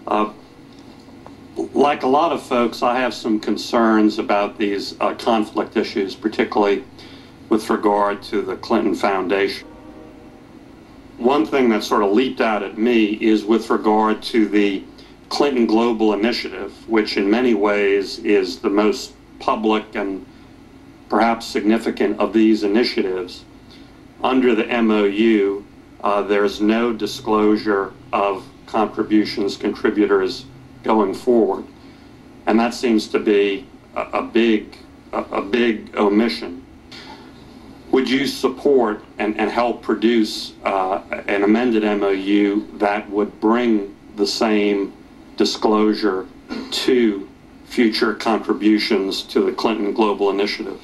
Uh, like a lot of folks, I have some concerns about these conflict issues, particularly with regard to the Clinton Foundation. One thing that sort of leaped out at me is with regard to the Clinton Global Initiative, which in many ways is the most public and perhaps significant of these initiatives. Under the MOU, there's no disclosure of contributors going forward. And that seems to be a big omission. Would you support and help produce an amended MOU that would bring the same disclosure to future contributions to the Clinton Global Initiative?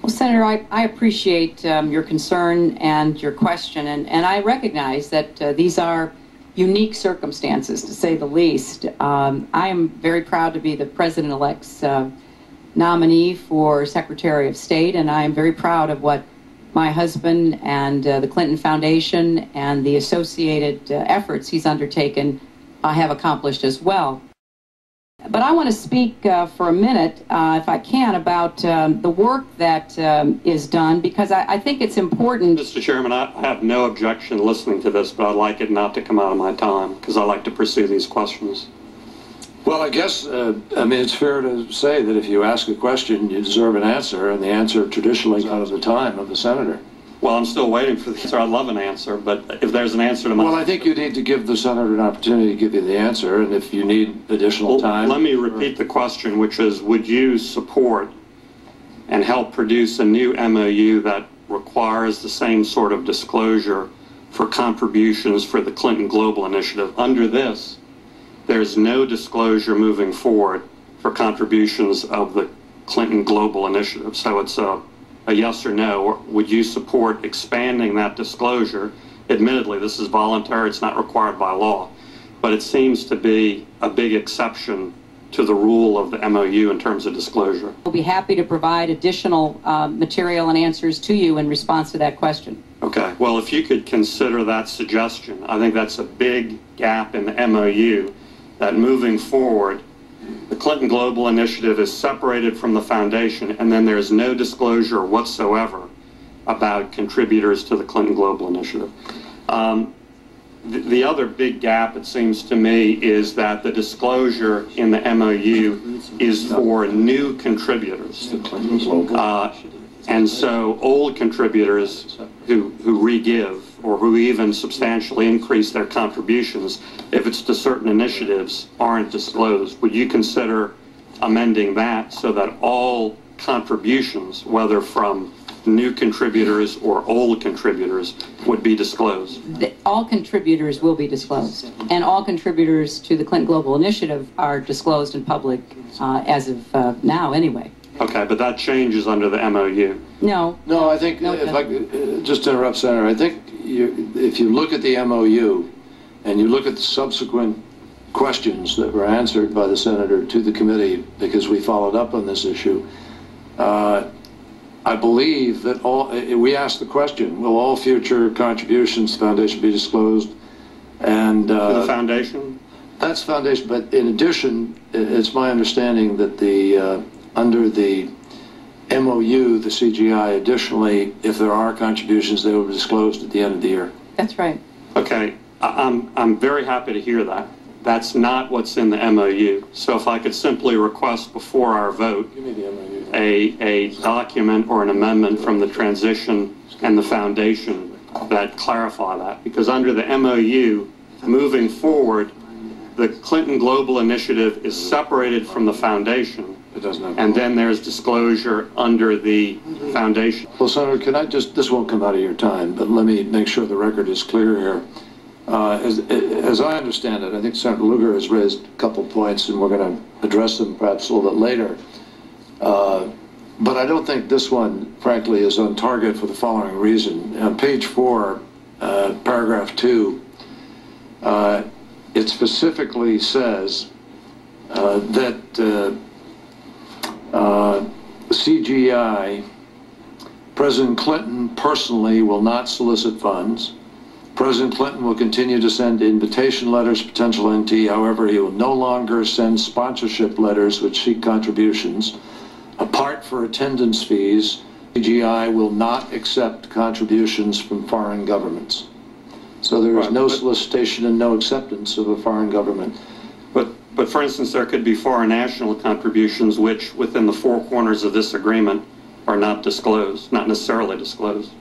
Well, Senator, I appreciate your concern and your question, and I recognize that these are unique circumstances, to say the least. I am very proud to be the President-elect's nominee for Secretary of State, and I am very proud of what my husband and the Clinton Foundation and the associated efforts he's undertaken have accomplished as well. But I want to speak for a minute, if I can, about the work that is done, because I think it's important. Mr. Chairman, I have no objection listening to this, but I'd like it not to come out of my time, because I like to pursue these questions. Well, I guess, it's fair to say that if you ask a question, you deserve an answer, and the answer traditionally comes out of the time of the senator. Well, I'm still waiting for the answer. I'd love an answer, but if there's an answer to my... Well, I think you need to give the senator an opportunity to give you the answer, and if you need additional time... Let me repeat the question, which is, would you support and help produce a new MOU that requires the same sort of disclosure for contributions for the Clinton Global Initiative? Under this, there's no disclosure moving forward for contributions of the Clinton Global Initiative. So it's a yes or no. Or would you support expanding that disclosure? Admittedly, this is voluntary, it's not required by law, but it seems to be a big exception to the rule of the MOU in terms of disclosure. We'll be happy to provide additional material and answers to you in response to that question. Okay, well, if you could consider that suggestion, I think that's a big gap in the MOU, that moving forward, the Clinton Global Initiative is separated from the foundation, and then there's no disclosure whatsoever about contributors to the Clinton Global Initiative. The other big gap, it seems to me, is that the disclosure in the MOU is for new contributors. And so old contributors who re-give or who even substantially increase their contributions, if it's to certain initiatives, aren't disclosed. Would you consider amending that so that all contributions, whether from new contributors or old contributors, would be disclosed? All contributors will be disclosed, and all contributors to the Clinton Global Initiative are disclosed in public as of now anyway. Okay, but that changes under the MOU. No. No, I think, if I could just interrupt, Senator, I think if you look at the MOU and you look at the subsequent questions that were answered by the senator to the committee, because we followed up on this issue, I believe that we asked the question, will all future contributions to the foundation be disclosed? And to the foundation? That's foundation, but in addition, it's my understanding that under the MOU, the CGI, additionally, if there are contributions, they will be disclosed at the end of the year. That's right. Okay, I'm very happy to hear that. That's not what's in the MOU. So if I could simply request before our vote a document or an amendment from the transition and the foundation that clarify that. Because under the MOU, moving forward, the Clinton Global Initiative is separated from the foundation. And then there's disclosure under the foundation. Well, Senator, can I just, this won't come out of your time, but let me make sure the record is clear here. As I understand it, I think Senator Lugar has raised a couple points, and we're going to address them perhaps a little bit later. But I don't think this one, frankly, is on target for the following reason. On page 4, paragraph 2, it specifically says that CGI, President Clinton personally will not solicit funds, President Clinton will continue to send invitation letters to potential NT. However, he will no longer send sponsorship letters which seek contributions. Apart for attendance fees, CGI will not accept contributions from foreign governments. So there is no solicitation and no acceptance of a foreign government. But for instance, there could be foreign national contributions which, within the four corners of this agreement, are not disclosed, not necessarily disclosed.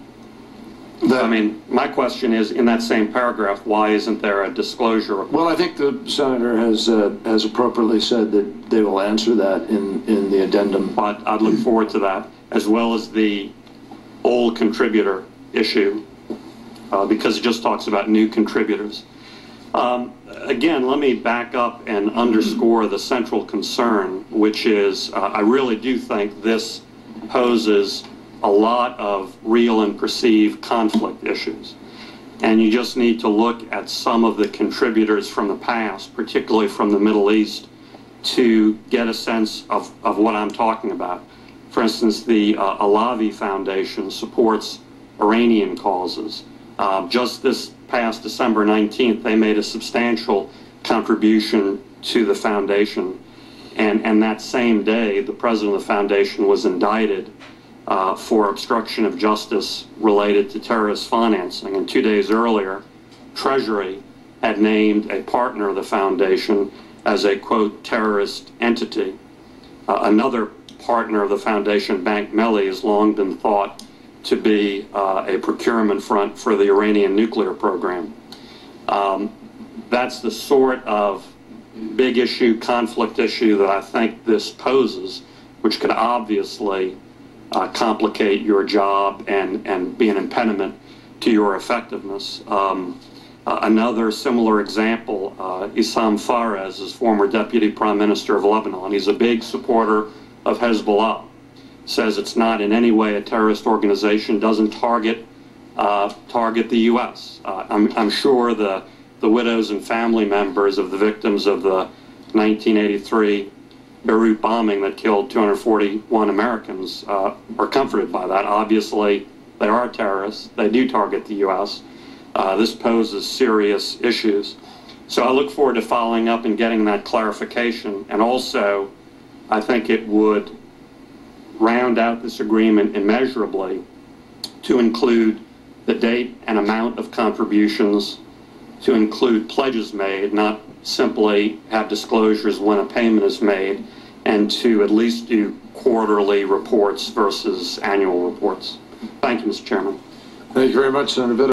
I mean, my question is, in that same paragraph, why isn't there a disclosure? Well, I think the Senator has appropriately said that they will answer that in the addendum. But I'd look forward to that, as well as the old contributor issue, because it just talks about new contributors. Again, let me back up and underscore the central concern, which is I really do think this poses a lot of real and perceived conflict issues. And you just need to look at some of the contributors from the past, particularly from the Middle East, to get a sense of what I'm talking about. For instance, the Alavi Foundation supports Iranian causes. Just this past December 19th, they made a substantial contribution to the foundation. And that same day, the president of the foundation was indicted for obstruction of justice related to terrorist financing. And 2 days earlier, Treasury had named a partner of the foundation as a, quote, terrorist entity. Another partner of the foundation, Bank Melli, has long been thought to be a procurement front for the Iranian nuclear program. That's the sort of big issue, conflict issue that I think this poses, which could obviously complicate your job and be an impediment to your effectiveness. Another similar example, Issam Fares is former Deputy Prime Minister of Lebanon. He's a big supporter of Hezbollah. Says it's not in any way a terrorist organization, doesn't target the U.S. I'm sure the widows and family members of the victims of the 1983 Beirut bombing that killed 241 Americans are comforted by that. Obviously, they are terrorists. They do target the U.S. This poses serious issues. So I look forward to following up and getting that clarification. And also, I think it would round out this agreement immeasurably to include the date and amount of contributions, to include pledges made, not simply have disclosures when a payment is made, and to at least do quarterly reports versus annual reports. Thank you, Mr. Chairman. Thank you very much, Senator Vitt.